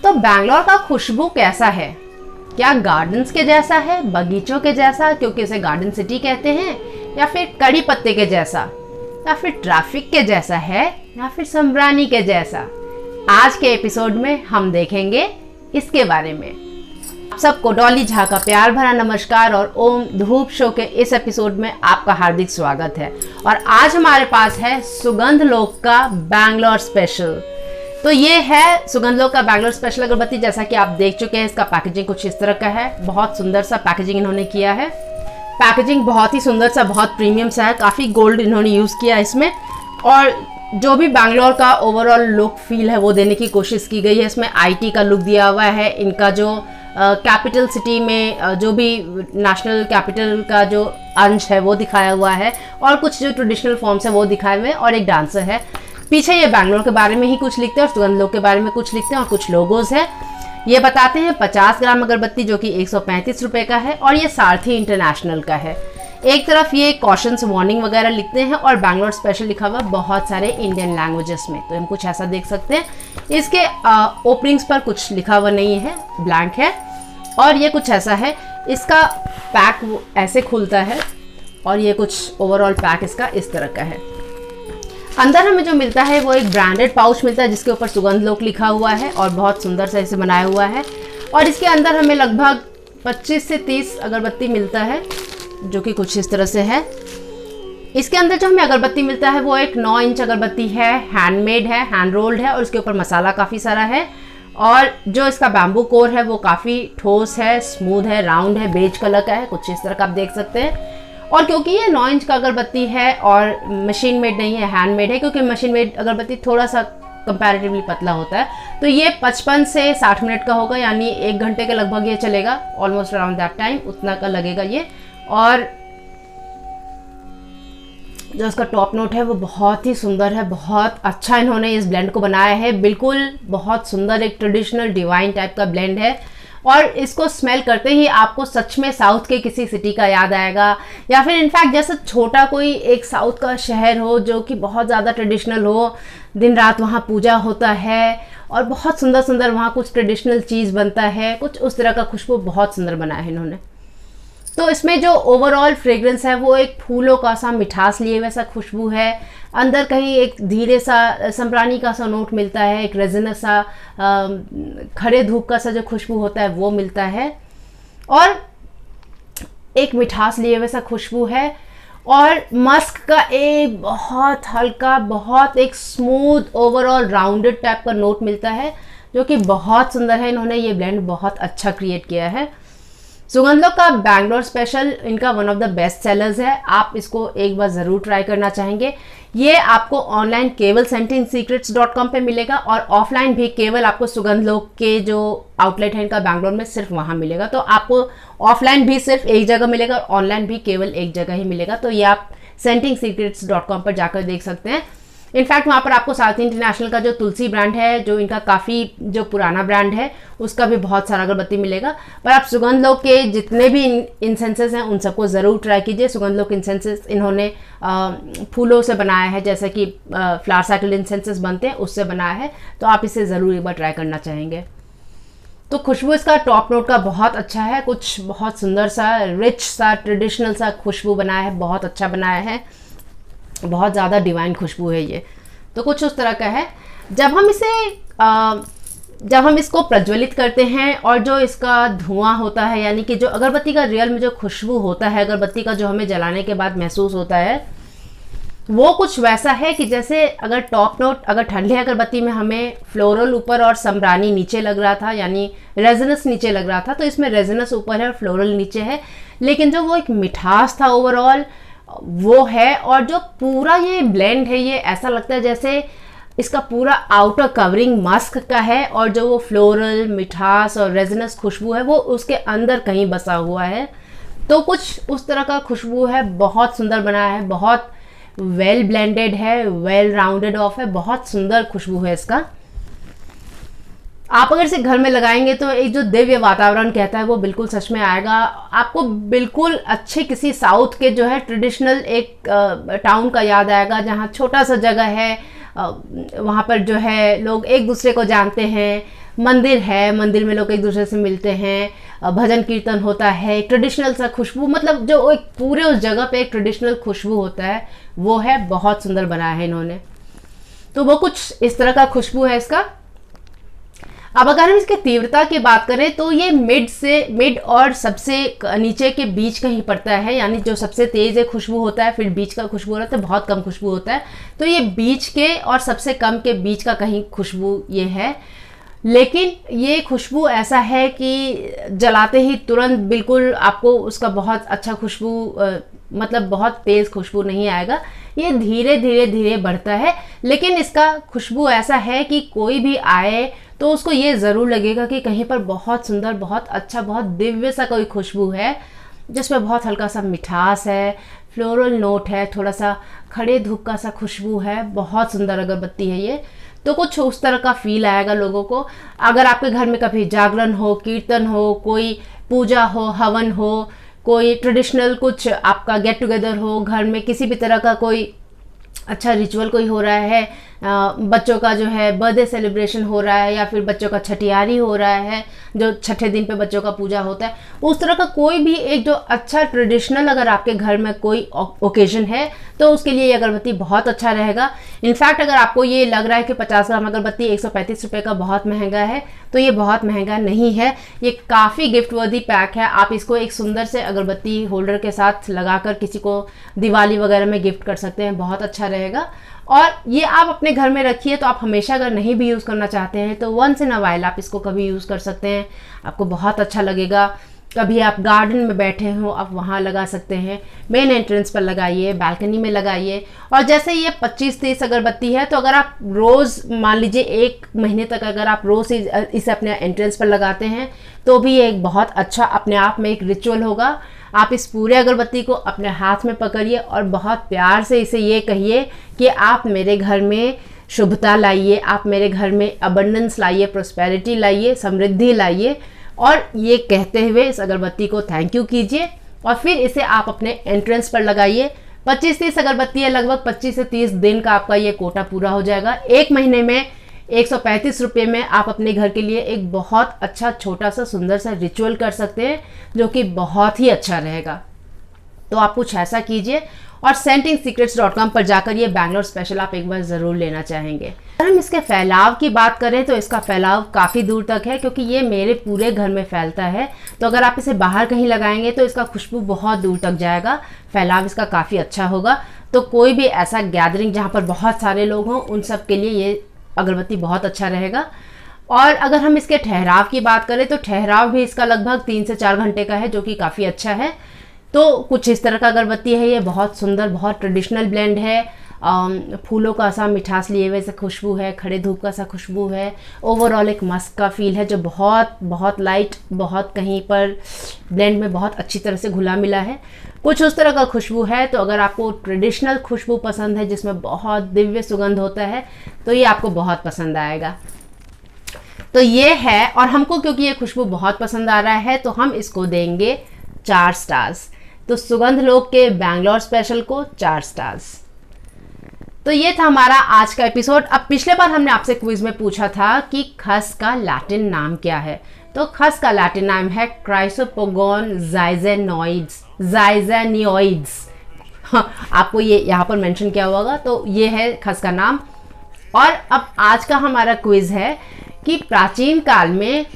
तो बैंगलोर का खुशबू कैसा है? क्या गार्डन्स के जैसा है, बगीचों के जैसा क्योंकि इसे गार्डन सिटी कहते हैं, या फिर कड़ी पत्ते के जैसा, या फिर ट्रैफिक के जैसा है, या फिर सम्रानी के जैसा? आज के एपिसोड में हम देखेंगे इसके बारे में। आप सबको डॉली झा का प्यार भरा नमस्कार और ओम धूप शो के इस एपिसोड में आपका हार्दिक स्वागत है। और आज हमारे पास है सुगंध लोक का बैंगलोर स्पेशल। तो ये है सुगंध लोक का बैंगलोर स्पेशल अगरबत्ती। जैसा कि आप देख चुके हैं, इसका पैकेजिंग कुछ इस तरह का है। बहुत सुंदर सा पैकेजिंग इन्होंने किया है। पैकेजिंग बहुत ही सुंदर सा, बहुत प्रीमियम सा है। काफ़ी गोल्ड इन्होंने यूज़ किया इसमें, और जो भी बैंगलोर का ओवरऑल लुक फील है वो देने की कोशिश की गई है। इसमें आईटी का लुक दिया हुआ है। इनका जो कैपिटल सिटी में जो भी नेशनल कैपिटल का जो अंश है वो दिखाया हुआ है, और कुछ जो ट्रेडिशनल फॉर्म्स है वो दिखाए हुए हैं, और एक डांसर है पीछे। ये बैंगलोर के बारे में ही कुछ लिखते हैं और सुगंध लोक के बारे में कुछ लिखते हैं, और कुछ लोगोज है। ये बताते हैं 50 ग्राम अगरबत्ती जो कि 135 रुपये का है, और ये सारथी इंटरनेशनल का है। एक तरफ ये कॉशंस वार्निंग वगैरह लिखते हैं, और बैंगलोर स्पेशल लिखा हुआ बहुत सारे इंडियन लैंग्वेजेस में। तो हम कुछ ऐसा देख सकते हैं। इसके ओपनिंग्स पर कुछ लिखा हुआ नहीं है, ब्लैंक है। और ये कुछ ऐसा है। इसका पैक ऐसे खुलता है, और ये कुछ ओवरऑल पैक इसका इस तरह का है। अंदर हमें जो मिलता है वो एक ब्रांडेड पाउच मिलता है जिसके ऊपर सुगंध लोक लिखा हुआ है, और बहुत सुंदर सा इसे बनाया हुआ है। और इसके अंदर हमें लगभग 25 से 30 अगरबत्ती मिलता है, जो कि कुछ इस तरह से है। इसके अंदर जो हमें अगरबत्ती मिलता है वो एक 9 इंच अगरबत्ती है, हैंडमेड है, हैंड रोल्ड है, और उसके ऊपर मसाला काफ़ी सारा है। और जो इसका बैम्बू कोर है वो काफ़ी ठोस है, स्मूथ है, राउंड है, बेज कलर का है, कुछ इस तरह का आप देख सकते हैं। और क्योंकि ये 9 इंच का अगरबत्ती है और मशीन मेड नहीं है, हैंडमेड है, क्योंकि मशीन मेड अगरबत्ती थोड़ा सा कंपैरेटिवली पतला होता है, तो ये 55 से 60 मिनट का होगा, यानी 1 घंटे के लगभग ये चलेगा। ऑलमोस्ट अराउंड दैट टाइम उतना का लगेगा ये। और जो इसका टॉप नोट है वो बहुत ही सुंदर है। बहुत अच्छा इन्होंने इस ब्लेंड को बनाया है। बिल्कुल बहुत सुंदर एक ट्रेडिशनल डिवाइन टाइप का ब्लेंड है, और इसको स्मेल करते ही आपको सच में साउथ के किसी सिटी का याद आएगा, या फिर इनफैक्ट जैसे छोटा कोई एक साउथ का शहर हो जो कि बहुत ज़्यादा ट्रेडिशनल हो, दिन रात वहाँ पूजा होता है, और बहुत सुंदर सुंदर वहाँ कुछ ट्रेडिशनल चीज़ बनता है, कुछ उस तरह का खुशबू बहुत सुंदर बनाया है इन्होंने। तो इसमें जो ओवरऑल फ्रेग्रेंस है वो एक फूलों का सा मिठास लिए वैसा खुशबू है। अंदर कहीं एक धीरे सा सम्रानी का सा नोट मिलता है, एक रेजिनस सा खड़े धूप का सा जो खुशबू होता है वो मिलता है, और एक मिठास लिए वैसा खुशबू है। और मस्क का एक बहुत हल्का, बहुत एक स्मूथ ओवरऑल राउंडेड टाइप का नोट मिलता है, जो कि बहुत सुंदर है। इन्होंने ये ब्लेंड बहुत अच्छा क्रिएट किया है। सुगंध लोक का बैंगलोर स्पेशल इनका one of the best sellers है। आप इसको एक बार ज़रूर ट्राई करना चाहेंगे। ये आपको ऑनलाइन केवल scentingssecrets.com पे मिलेगा, और ऑफलाइन भी केवल आपको सुगंध लोक के जो आउटलेट है इनका बैंगलोर में सिर्फ वहाँ मिलेगा। तो आपको ऑफलाइन भी सिर्फ एक जगह मिलेगा, और ऑनलाइन भी केवल एक जगह ही मिलेगा। तो ये आप scentingssecrets.com पर जाकर देख सकते हैं। इनफैक्ट वहाँ पर आपको सारथी इंटरनेशनल का जो तुलसी ब्रांड है, जो इनका काफ़ी जो पुराना ब्रांड है, उसका भी बहुत सारा अगरबत्ती मिलेगा। पर आप सुगंध लोक के जितने भी इंसेंसेस हैं उन सबको ज़रूर ट्राई कीजिए। सुगंध लोक इंसेंसेस इन्होंने फूलों से बनाया है, जैसे कि फ्लावर साइकिल इंसेंसेस बनते हैं उससे बनाया है। तो आप इसे ज़रूर एक बार ट्राई करना चाहेंगे। तो खुशबू इसका टॉप नोट का बहुत अच्छा है। कुछ बहुत सुंदर सा, रिच सा, ट्रेडिशनल सा खुशबू बनाया है, बहुत अच्छा बनाया है। बहुत ज़्यादा डिवाइन खुशबू है ये। तो कुछ उस तरह का है। जब हम इसको प्रज्वलित करते हैं, और जो इसका धुआं होता है, यानी कि जो अगरबत्ती का रियल में जो खुशबू होता है, अगरबत्ती का जो हमें जलाने के बाद महसूस होता है, वो कुछ वैसा है कि जैसे अगर टॉप नोट, अगर ठंडे अगरबत्ती में हमें फ्लोरल ऊपर और सम्रानी नीचे लग रहा था, यानी रेजिनस नीचे लग रहा था, तो इसमें रेजिनस ऊपर है और फ्लोरल नीचे है। लेकिन जो वो एक मिठास था ओवरऑल वो है। और जो पूरा ये ब्लेंड है, ये ऐसा लगता है जैसे इसका पूरा आउटर कवरिंग मस्क का है, और जो वो फ्लोरल मिठास और रेजिनस खुशबू है वो उसके अंदर कहीं बसा हुआ है। तो कुछ उस तरह का खुशबू है। बहुत सुंदर बनाया है, बहुत वेल ब्लेंडेड है, वेल राउंडेड ऑफ है, बहुत सुंदर खुशबू है इसका। आप अगर इसे घर में लगाएंगे तो एक जो दिव्य वातावरण कहता है वो बिल्कुल सच में आएगा। आपको बिल्कुल अच्छे किसी साउथ के जो है ट्रेडिशनल एक टाउन का याद आएगा, जहाँ छोटा सा जगह है, वहाँ पर जो है लोग एक दूसरे को जानते हैं, मंदिर है, मंदिर में लोग एक दूसरे से मिलते हैं, भजन कीर्तन होता है, ट्रेडिशनल सा खुशबू, मतलब जो एक पूरे उस जगह पे एक ट्रेडिशनल खुशबू होता है वो है। बहुत सुंदर बनाया है इन्होंने। तो वो कुछ इस तरह का खुशबू है इसका। अब अगर हम इसकी तीव्रता की बात करें तो ये मिड और सबसे नीचे के बीच का ही पड़ता है, यानी जो सबसे तेज खुशबू होता है, फिर बीच का खुशबू होता है, बहुत कम खुशबू होता है। तो ये बीच के और सबसे कम के बीच का कहीं खुशबू ये है। लेकिन ये खुशबू ऐसा है कि जलाते ही तुरंत बिल्कुल आपको उसका बहुत अच्छा खुशबू, मतलब बहुत तेज़ खुशबू नहीं आएगा, ये धीरे धीरे धीरे बढ़ता है। लेकिन इसका खुशबू ऐसा है कि कोई भी आए तो उसको ये ज़रूर लगेगा कि कहीं पर बहुत सुंदर, बहुत अच्छा, बहुत दिव्य सा कोई खुशबू है, जिसमें बहुत हल्का सा मिठास है, फ्लोरल नोट है, थोड़ा सा खड़े धूप का सा खुशबू है। बहुत सुंदर अगरबत्ती है ये। तो कुछ उस तरह का फील आएगा लोगों को। अगर आपके घर में कभी जागरण हो, कीर्तन हो, कोई पूजा हो, हवन हो, कोई ट्रेडिशनल कुछ आपका गेट टुगेदर हो, घर में किसी भी तरह का कोई अच्छा रिचुअल कोई हो रहा है, बच्चों का जो है बर्थडे सेलिब्रेशन हो रहा है, या फिर बच्चों का छठियारी हो रहा है, जो छठे दिन पे बच्चों का पूजा होता है, उस तरह का कोई भी एक जो अच्छा ट्रेडिशनल अगर आपके घर में कोई ओकेजन है तो उसके लिए ये अगरबत्ती बहुत अच्छा रहेगा। इनफैक्ट अगर आपको ये लग रहा है कि 50 ग्राम अगरबत्ती 135 रुपये का बहुत महंगा है, तो ये बहुत महंगा नहीं है। ये काफ़ी गिफ्ट वर्दी पैक है। आप इसको एक सुंदर से अगरबत्ती होल्डर के साथ लगाकर किसी को दिवाली वगैरह में गिफ्ट कर सकते हैं, बहुत अच्छा रहेगा। और ये आप अपने घर में रखिए, तो आप हमेशा अगर नहीं भी यूज़ करना चाहते हैं तो वंस इन अ वाइल आप इसको कभी यूज़ कर सकते हैं, आपको बहुत अच्छा लगेगा। कभी आप गार्डन में बैठे हो, आप वहाँ लगा सकते हैं, मेन एंट्रेंस पर लगाइए, बालकनी में लगाइए। और जैसे ये 25-30 अगरबत्ती है, तो अगर आप रोज़ मान लीजिए 1 महीने तक अगर आप रोज़ इसे अपने एंट्रेंस पर लगाते हैं तो भी ये एक बहुत अच्छा अपने आप में एक रिचुअल होगा। आप इस पूरे अगरबत्ती को अपने हाथ में पकड़िए और बहुत प्यार से इसे ये कहिए कि आप मेरे घर में शुभता लाइए, आप मेरे घर में अबंडेंस लाइए, प्रोस्पेरिटी लाइए, समृद्धि लाइए। और ये कहते हुए इस अगरबत्ती को थैंक यू कीजिए और फिर इसे आप अपने एंट्रेंस पर लगाइए। 25-30 अगरबत्ती है, लगभग 25 से 30 दिन का आपका ये कोटा पूरा हो जाएगा। 1 महीने में 135 रुपये में आप अपने घर के लिए एक बहुत अच्छा छोटा सा सुंदर सा रिचुअल कर सकते हैं, जो कि बहुत ही अच्छा रहेगा। तो आप कुछ ऐसा कीजिए और scentsingsecrets.com पर जाकर ये बैंगलोर स्पेशल आप एक बार ज़रूर लेना चाहेंगे। अगर हम इसके फैलाव की बात करें तो इसका फैलाव काफ़ी दूर तक है, क्योंकि ये मेरे पूरे घर में फैलता है। तो अगर आप इसे बाहर कहीं लगाएंगे तो इसका खुशबू बहुत दूर तक जाएगा, फैलाव इसका काफ़ी अच्छा होगा। तो कोई भी ऐसा गैदरिंग जहाँ पर बहुत सारे लोग हों, उन सब के लिए ये अगरबत्ती बहुत अच्छा रहेगा। और अगर हम इसके ठहराव की बात करें तो ठहराव भी इसका लगभग 3 से 4 घंटे का है, जो कि काफ़ी अच्छा है। तो कुछ इस तरह का अगरबत्ती है ये, बहुत सुंदर, बहुत ट्रेडिशनल ब्लेंड है। फूलों का सा मिठास लिए हुए से खुशबू है, खड़े धूप का सा खुशबू है, ओवरऑल एक मस्क का फील है, जो बहुत बहुत लाइट, बहुत कहीं पर ब्लेंड में बहुत अच्छी तरह से घुला मिला है। कुछ उस तरह का खुशबू है। तो अगर आपको ट्रेडिशनल खुशबू पसंद है जिसमें बहुत दिव्य सुगंध होता है, तो ये आपको बहुत पसंद आएगा। तो ये है, और हमको क्योंकि ये खुशबू बहुत पसंद आ रहा है तो हम इसको देंगे 4 स्टार्स। तो सुगंध लोक के बैंगलोर स्पेशल को 4 स्टार्स। तो ये था हमारा आज का एपिसोड। अब पिछले बार हमने आपसे क्विज में पूछा था कि खस का लैटिन नाम क्या है। तो खस का लैटिन नाम है क्राइसोपोगोन ज़ाइज़ेनियोइड्स। आपको ये यहाँ पर मेंशन किया होगा, तो ये है खस का नाम। और अब आज का हमारा क्विज है कि प्राचीन काल में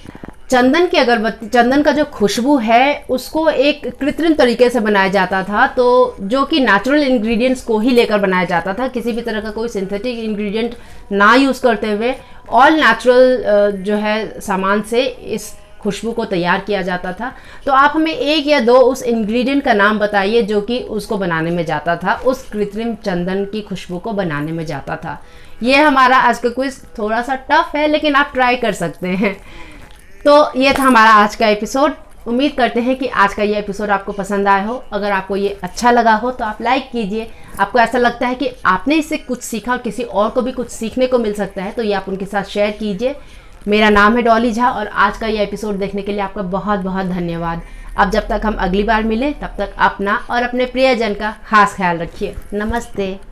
चंदन की अगरबत्ती, चंदन का जो खुशबू है उसको एक कृत्रिम तरीके से बनाया जाता था, तो जो कि नेचुरल इंग्रेडिएंट्स को ही लेकर बनाया जाता था, किसी भी तरह का कोई सिंथेटिक इंग्रेडिएंट ना यूज़ करते हुए ऑल नेचुरल जो है सामान से इस खुशबू को तैयार किया जाता था। तो आप हमें 1 या 2 उस इंग्रेडिएंट का नाम बताइए जो कि उसको बनाने में जाता था, उस कृत्रिम चंदन की खुशबू को बनाने में जाता था। ये हमारा आज का क्विज थोड़ा सा टफ है, लेकिन आप ट्राई कर सकते हैं। तो ये था हमारा आज का एपिसोड। उम्मीद करते हैं कि आज का ये एपिसोड आपको पसंद आया हो। अगर आपको ये अच्छा लगा हो तो आप लाइक कीजिए। आपको ऐसा लगता है कि आपने इससे कुछ सीखा, किसी और को भी कुछ सीखने को मिल सकता है, तो ये आप उनके साथ शेयर कीजिए। मेरा नाम है डॉली झा और आज का ये एपिसोड देखने के लिए आपका बहुत बहुत धन्यवाद। अब जब तक हम अगली बार मिलें तब तक अपना और अपने प्रियजन का खास ख्याल रखिए। नमस्ते।